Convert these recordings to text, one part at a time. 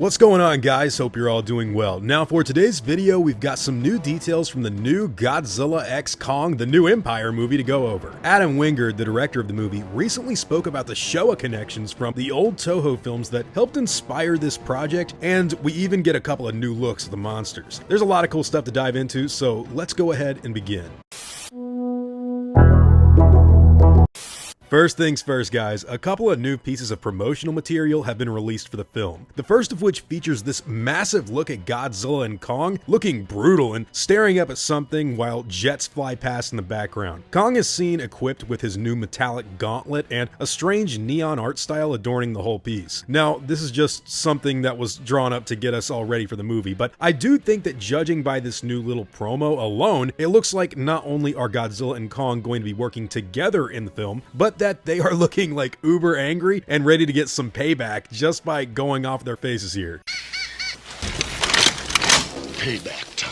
What's going on, guys? Hope you're all doing well. Now for today's video, we've got some new details from the new Godzilla x Kong, the New Empire movie to go over. Adam Wingard, the director of the movie, recently spoke about the Showa connections from the old Toho films that helped inspire this project, and we even get a couple of new looks at the monsters. There's a lot of cool stuff to dive into, so let's go ahead and begin. First things first, guys, a couple of new pieces of promotional material have been released for the film. The first of which features this massive look at Godzilla and Kong looking brutal and staring up at something while jets fly past in the background. Kong is seen equipped with his new metallic gauntlet and a strange neon art style adorning the whole piece. Now, this is just something that was drawn up to get us all ready for the movie, but I do think that judging by this new little promo alone, it looks like not only are Godzilla and Kong going to be working together in the film, but that they are looking like uber angry and ready to get some payback just by going off their faces here. Payback time.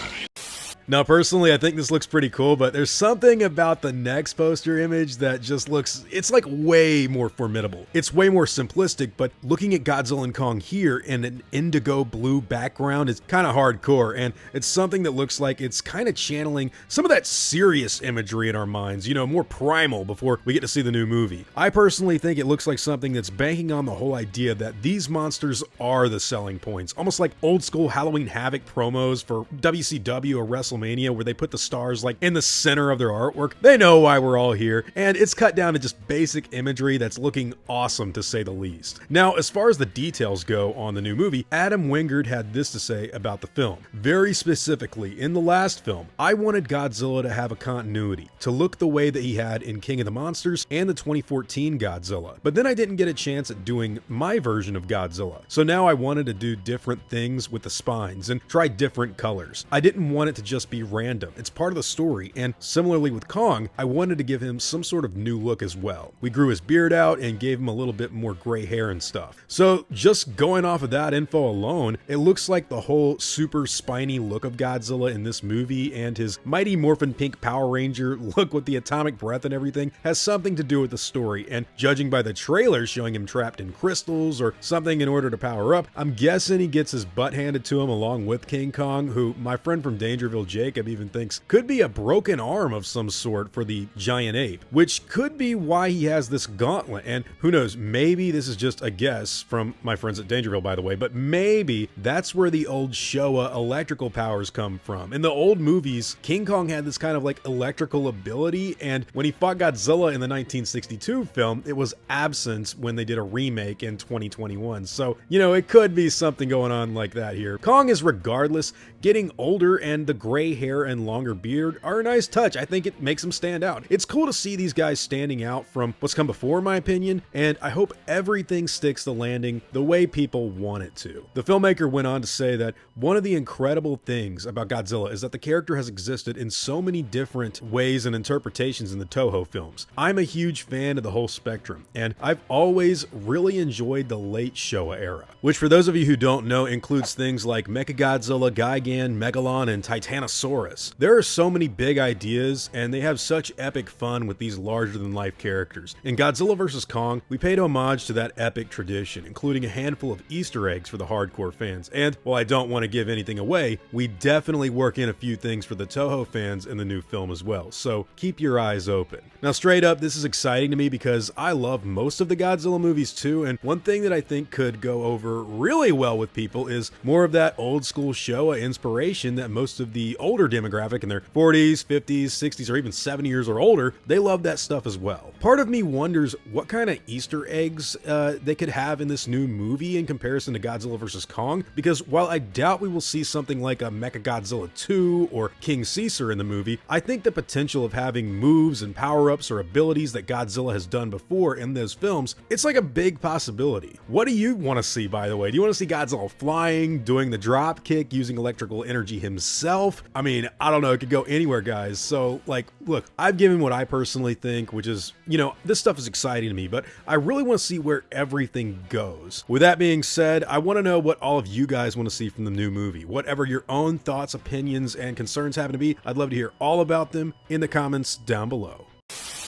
Now, personally, I think this looks pretty cool, but there's something about the next poster image that just looks, it's like way more formidable. It's way more simplistic, but looking at Godzilla and Kong here in an indigo blue background is kind of hardcore, and it's something that looks like it's kind of channeling some of that serious imagery in our minds, you know, more primal before we get to see the new movie. I personally think it looks like something that's banking on the whole idea that these monsters are the selling points, almost like old school Halloween Havoc promos for WCW or WrestleMania, where they put the stars like in the center of their artwork. They know why we're all here, and it's cut down to just basic imagery that's looking awesome, to say the least. Now, as far as the details go on the new movie, Adam Wingard had this to say about the film. Very specifically, in the last film, I wanted Godzilla to have a continuity, to look the way that he had in King of the Monsters and the 2014 Godzilla. But then I didn't get a chance at doing my version of Godzilla. So now I wanted to do different things with the spines and try different colors. I didn't want it to just be random. It's part of the story, and similarly with Kong, I wanted to give him some sort of new look as well. We grew his beard out and gave him a little bit more gray hair and stuff. So just going off of that info alone, it looks like the whole super spiny look of Godzilla in this movie and his Mighty Morphin Pink Power Ranger look with the atomic breath and everything has something to do with the story, and judging by the trailer showing him trapped in crystals or something in order to power up, I'm guessing he gets his butt handed to him along with King Kong, who my friend from Dangerville, Jacob, even thinks could be a broken arm of some sort for the giant ape, which could be why he has this gauntlet. And who knows, maybe this is just a guess from my friends at Dangerville, by the way, but maybe that's where the old Showa electrical powers come from. In the old movies, King Kong had this kind of like electrical ability, and when he fought Godzilla in the 1962 film, it was absent when they did a remake in 2021. So, you know, it could be something going on like that here. Kong is regardless getting older, and the gray hair and longer beard are a nice touch. I think it makes him stand out. It's cool to see these guys standing out from what's come before, in my opinion, and I hope everything sticks the landing the way people want it to. The filmmaker went on to say that one of the incredible things about Godzilla is that the character has existed in so many different ways and interpretations in the Toho films. I'm a huge fan of the whole spectrum, and I've always really enjoyed the late Showa era, which for those of you who don't know includes things like Mechagodzilla, Gigan, Megalon, and Titanosaurus. There are so many big ideas, and they have such epic fun with these larger-than-life characters. In Godzilla vs. Kong, we paid homage to that epic tradition, including a handful of Easter eggs for the hardcore fans. And while I don't want to give anything away, we definitely work in a few things for the Toho fans in the new film as well, so keep your eyes open. Now, straight up, this is exciting to me because I love most of the Godzilla movies too, and one thing that I think could go over really well with people is more of that old-school Showa inspiration that most of the older demographic in their 40s, 50s, 60s, or even 70 years or older, they love that stuff as well. Part of me wonders what kind of Easter eggs they could have in this new movie in comparison to Godzilla vs. Kong, because while I doubt we will see something like a Mechagodzilla 2 or King Caesar in the movie, I think the potential of having moves and power-ups or abilities that Godzilla has done before in those films, it's like a big possibility. What do you want to see, by the way? Do you want to see Godzilla flying, doing the drop kick, using electrical energy himself? I mean, I don't know, it could go anywhere, guys. So, like, look, I've given what I personally think, which is, you know, this stuff is exciting to me, but I really want to see where everything goes. With that being said, I want to know what all of you guys want to see from the new movie. Whatever your own thoughts, opinions, and concerns happen to be, I'd love to hear all about them in the comments down below.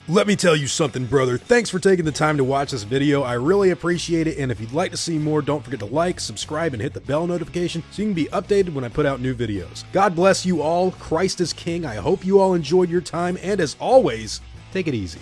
Let me tell you something, brother. Thanks for taking the time to watch this video. I really appreciate it, and if you'd like to see more, don't forget to like, subscribe, and hit the bell notification so you can be updated when I put out new videos. God bless you all. Christ is King. I hope you all enjoyed your time, and as always, take it easy.